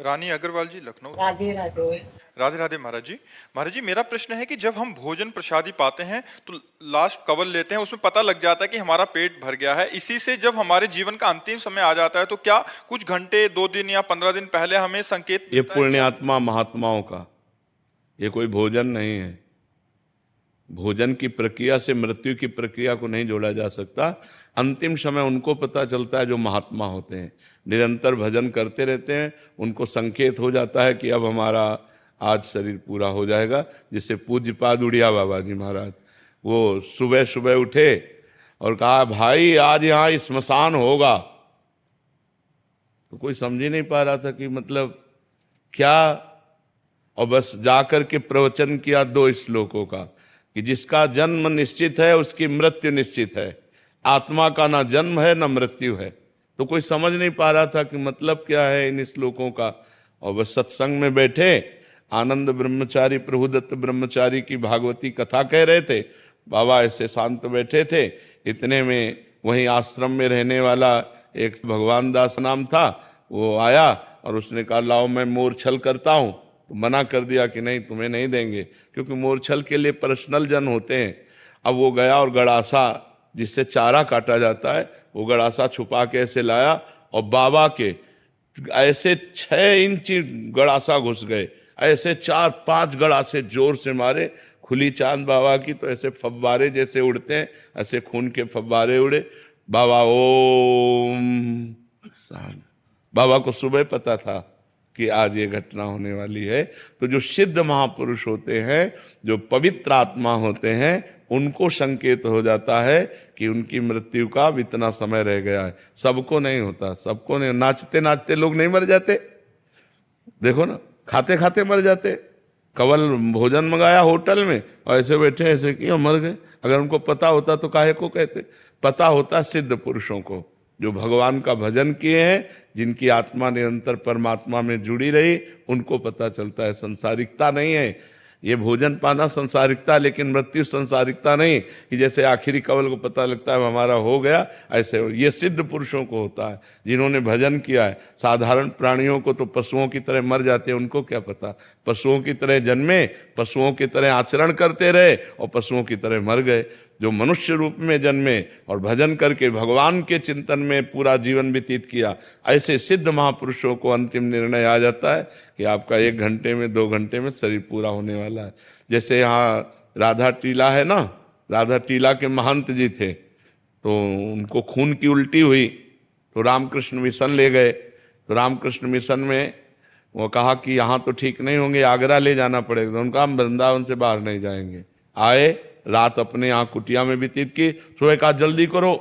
रानी अग्रवाल जी, लखनऊ। राधे राधे। राधे राधे महाराज जी। महाराज जी, मेरा प्रश्न है कि जब हम भोजन प्रसादी पाते हैं तो लास्ट कवल लेते हैं, उसमें पता लग जाता है कि हमारा पेट भर गया है। इसी से जब हमारे जीवन का अंतिम समय आ जाता है तो क्या कुछ घंटे, 2 दिन या 15 दिन पहले हमें संकेत ये मिलता है? पुण्यात्मा महात्माओं का, ये कोई भोजन नहीं है। भोजन की प्रक्रिया से मृत्यु की प्रक्रिया को नहीं जोड़ा जा सकता। अंतिम समय उनको पता चलता है जो महात्मा होते हैं, निरंतर भजन करते रहते हैं। उनको संकेत हो जाता है कि अब हमारा आज शरीर पूरा हो जाएगा। जिससे पूज्यपाद उड़िया बाबा जी महाराज, वो सुबह सुबह उठे और कहा भाई आज यहाँ स्मशान होगा। तो कोई समझ ही नहीं पा रहा था कि मतलब क्या। और बस जाकर के प्रवचन किया 2 श्लोकों का कि जिसका जन्म निश्चित है उसकी मृत्यु निश्चित है। आत्मा का ना जन्म है ना मृत्यु है। तो कोई समझ नहीं पा रहा था कि मतलब क्या है इन श्लोकों का। और बस सत्संग में बैठे, आनंद ब्रह्मचारी, प्रभुदत्त ब्रह्मचारी की भागवती कथा कह रहे थे। बाबा ऐसे शांत बैठे थे। इतने में वहीं आश्रम में रहने वाला एक भगवान दास नाम था, वो आया और उसने कहा लाओ मैं मोरछल करता हूँ। तो मना कर दिया कि नहीं, तुम्हें नहीं देंगे, क्योंकि मोरछल के लिए पर्सनल जन होते हैं। अब वो गया और गड़ासा जिससे चारा काटा जाता है, वो गड़ासा छुपा के ऐसे लाया और बाबा के ऐसे 6 इंच गड़ासा घुस गए। ऐसे 4-5 गड़ासे जोर से मारे। खुली चांद बाबा की तो ऐसे फव्वारे जैसे उड़ते हैं, ऐसे खून के फव्वारे उड़े। बाबा ओम। बाबा को सुबह पता था कि आज ये घटना होने वाली है। तो जो सिद्ध महापुरुष होते हैं, जो पवित्र आत्मा होते हैं, उनको संकेत हो जाता है कि उनकी मृत्यु का इतना समय रह गया है। सबको नहीं होता, सबको नहीं। नाचते नाचते लोग नहीं मर जाते, देखो ना, खाते खाते मर जाते। कवल भोजन मंगाया होटल में और ऐसे बैठे ऐसे किया मर गए। अगर उनको पता होता तो काहे को कहते। पता होता सिद्ध पुरुषों को, जो भगवान का भजन किए हैं, जिनकी आत्मा निरंतर परमात्मा में जुड़ी रही, उनको पता चलता है। संसारिकता नहीं है ये भोजन पाना, संसारिकता, लेकिन मृत्यु संसारिकता नहीं कि जैसे आखिरी कवल को पता लगता है हमारा हो गया, ऐसे ये सिद्ध पुरुषों को होता है जिन्होंने भजन किया है। साधारण प्राणियों को तो पशुओं की तरह मर जाते हैं, उनको क्या पता। पशुओं की तरह जन्मे, पशुओं की तरह आचरण करते रहे और पशुओं की तरह मर गए। जो मनुष्य रूप में जन्मे और भजन करके भगवान के चिंतन में पूरा जीवन व्यतीत किया, ऐसे सिद्ध महापुरुषों को अंतिम निर्णय आ जाता है कि आपका 1 घंटे में 2 घंटे में शरीर पूरा होने वाला है। जैसे यहाँ राधा टीला है ना, राधा टीला के महंत जी थे, तो उनको खून की उल्टी हुई तो रामकृष्ण मिशन ले गए। तो रामकृष्ण मिशन में वो कहा कि यहाँ तो ठीक नहीं होंगे, आगरा ले जाना पड़ेगा। तो उनका हम वृंदावन से बाहर नहीं जाएंगे। आए, रात अपने यहाँ कुटिया में व्यतीत की। सुबह कहा जल्दी करो,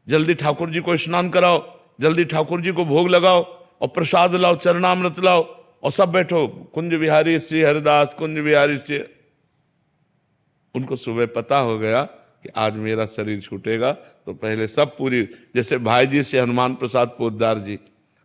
जल्दी ठाकुर जी को स्नान कराओ, जल्दी ठाकुर जी को भोग लगाओ और प्रसाद लाओ, चरणामृत लाओ और सब बैठो। कुंज बिहारी श्री हरिदास, कुंज बिहारी श्री। उनको सुबह पता हो गया कि आज मेरा शरीर छूटेगा। तो पहले सब पूरी, जैसे भाई जी से हनुमान प्रसाद पोद्दार जी,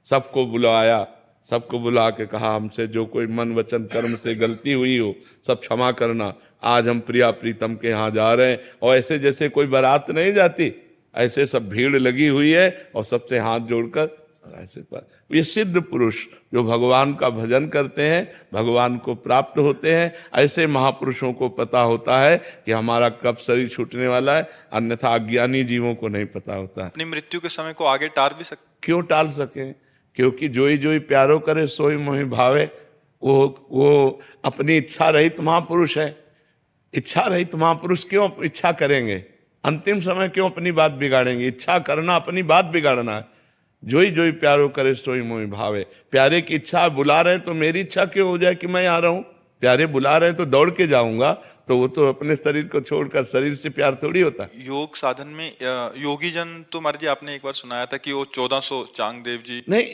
सबको बुलाया, सबको बुला के कहा हमसे जो कोई मन वचन कर्म से गलती हुई हो सब क्षमा करना। आज हम प्रिया प्रीतम के यहाँ जा रहे हैं। और ऐसे जैसे कोई बारात नहीं जाती, ऐसे सब भीड़ लगी हुई है और सबसे हाथ जोड़कर ऐसे पर। ये सिद्ध पुरुष जो भगवान का भजन करते हैं, भगवान को प्राप्त होते हैं, ऐसे महापुरुषों को पता होता है कि हमारा कब शरीर छूटने वाला है। अन्यथा अज्ञानी जीवों को नहीं पता होता है। अपनी मृत्यु के समय को आगे टाल भी सकते। क्यों टाल सकें? क्योंकि जोई जोई प्यारो करे सोई मोहि भावे। वो अपनी इच्छा रहित महापुरुष है। इच्छा रहित महापुरुष क्यों इच्छा करेंगे? अंतिम समय क्यों अपनी बात बिगाड़ेंगे? इच्छा करना अपनी बात बिगाड़ना है। जोई जोई प्यारो करे सोई मोहि भावे। प्यारे की इच्छा बुला रहे तो मेरी इच्छा क्यों हो जाए कि मैं आ रहा हूं? प्यारे बुला रहे तो दौड़ के जाऊंगा, तो वो तो अपने शरीर को छोड़कर, शरीर से प्यार थोड़ी होता। योग साधन में योगी जन तो महाराज जी आपने एक बार सुनाया था कि वो 1400 चांगदेव जी। नहीं,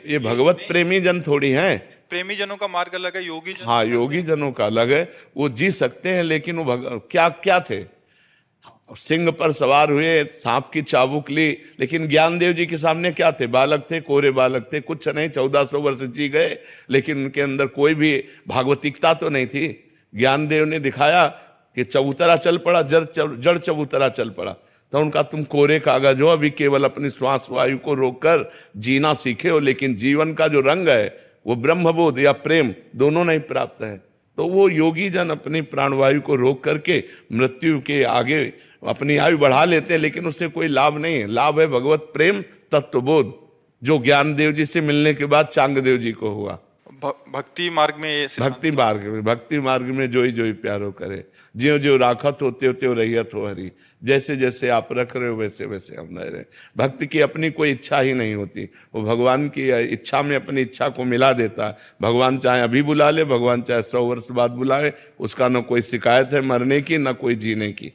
ये भगवत प्रेमी जन थोड़ी हैं। प्रेमी जनों का मार्ग अलग है, योगी जन। हाँ, योगी जनों का अलग है। वो जी सकते हैं, लेकिन वो क्या क्या थे? सिंह पर सवार हुए, सांप की चाबुक ली, लेकिन ज्ञानदेव जी के सामने क्या थे? बालक थे, कोरे बालक थे, कुछ नहीं। 1400 वर्ष जी गए, लेकिन उनके अंदर कोई भी भागवतिकता तो नहीं थी। ज्ञानदेव ने दिखाया कि चबूतरा चल पड़ा, जड़ चबूतरा चल पड़ा। तो उनका तुम कोरे कागज हो, अभी केवल अपनी श्वास वायु को रोककर जीना सीखे हो, लेकिन जीवन का जो रंग है वो ब्रह्मबोध या प्रेम दोनों नहीं प्राप्त है। तो वो योगी जन अपनी प्राणवायु को रोक करके मृत्यु के आगे अपनी आयु बढ़ा लेते हैं, लेकिन उससे कोई लाभ नहीं है। लाभ है भगवत प्रेम तत्वबोध, जो ज्ञानदेव जी से मिलने के बाद चांगदेव जी को हुआ। भक्ति मार्ग में ये भक्ति मार्ग में जोई जोई प्यारो करे, ज्यों ज्यों राखत हो त्यों त्यों रहियत हो हरि। जैसे जैसे आप रख रहे हो वैसे वैसे हम रह रहे। भक्ति की अपनी कोई इच्छा ही नहीं होती, वो भगवान की इच्छा में अपनी इच्छा को मिला देता है। भगवान चाहे अभी बुला ले, भगवान चाहे 100 वर्ष बाद बुलाए, उसका न कोई शिकायत है मरने की न कोई जीने की।